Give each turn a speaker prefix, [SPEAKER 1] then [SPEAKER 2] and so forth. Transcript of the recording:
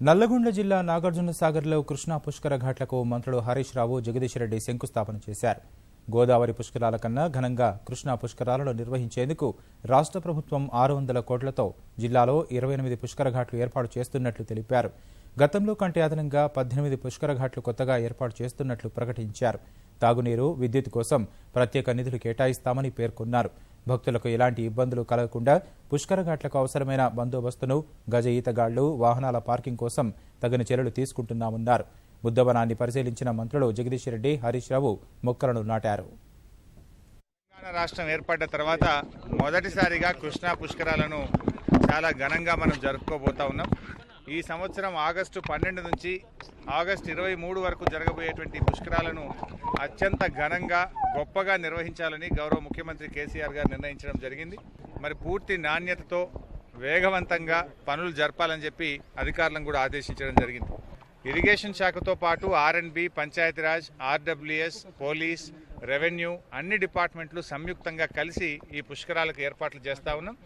[SPEAKER 1] నల్లగొండ జిల్లా నాగార్జునసాగర్లో కృష్ణా పుష్కర ఘాట్లకు మంత్రులు హరీష్ రావు, జగదీష్ రెడ్డి శంకుస్థాపన చేశారు. గోదావరి పుష్కరాల కన్నా ఘనంగా కృష్ణా పుష్కరాలను నిర్వహించేందుకు రాష్ట్ర ప్రభుత్వం 600 కోట్లతో జిల్లాలో 28 పుష్కర ఘాట్లు ఏర్పాటు చేస్తున్నట్లు తెలిపారు. గతంలో కంటే అదనంగా 18 పుష్కర ఘాట్లు కొత్తగా ఏర్పాటు చేస్తున్నట్లు ప్రకటించారు. తాగునీరు, విద్యుత్ కోసం ప్రత్యేక నిధులు కేటాయిస్తామని పేర్కొన్నారు. భక్తులకు ఎలాంటి ఇబ్బందులు కలగకుండా పుష్కర ఘాట్లకు అవసరమైన బందోబస్తును, గజ ఈతగాళ్లు, వాహనాల పార్కింగ్ కోసం తగిన చర్యలు తీసుకుంటున్నామన్నారు. బుద్ధవనాన్ని పరిశీలించిన మంత్రులు జగదీష్ రెడ్డి, హరీష్ రావు మొక్కలను నాటారు.
[SPEAKER 2] తెలంగాణ రాష్ట్రం ఏర్పడ్డ తర్వాత మొదటిసారిగా కృష్ణా పుష్కరాలను చాలా ఘనంగా మనం జరుపుకోబోతా ఉన్నాం. ఈ సంవత్సరం ఆగస్టు 12 నుంచి ఆగస్టు 23 వరకు జరగబోయేటువంటి పుష్కరాలను అత్యంత ఘనంగా, గొప్పగా నిర్వహించాలని గౌరవ ముఖ్యమంత్రి కేసీఆర్ గారు నిర్ణయించడం జరిగింది. మరి పూర్తి నాణ్యతతో వేగవంతంగా పనులు జరపాలని చెప్పి అధికారులను కూడా ఆదేశించడం జరిగింది. ఇరిగేషన్ శాఖతో పాటు R&B, Panchayati Raj, RWS, police, revenue అన్ని డిపార్ట్మెంట్లు సంయుక్తంగా కలిసి ఈ పుష్కరాలకు ఏర్పాట్లు చేస్తా ఉన్నాం.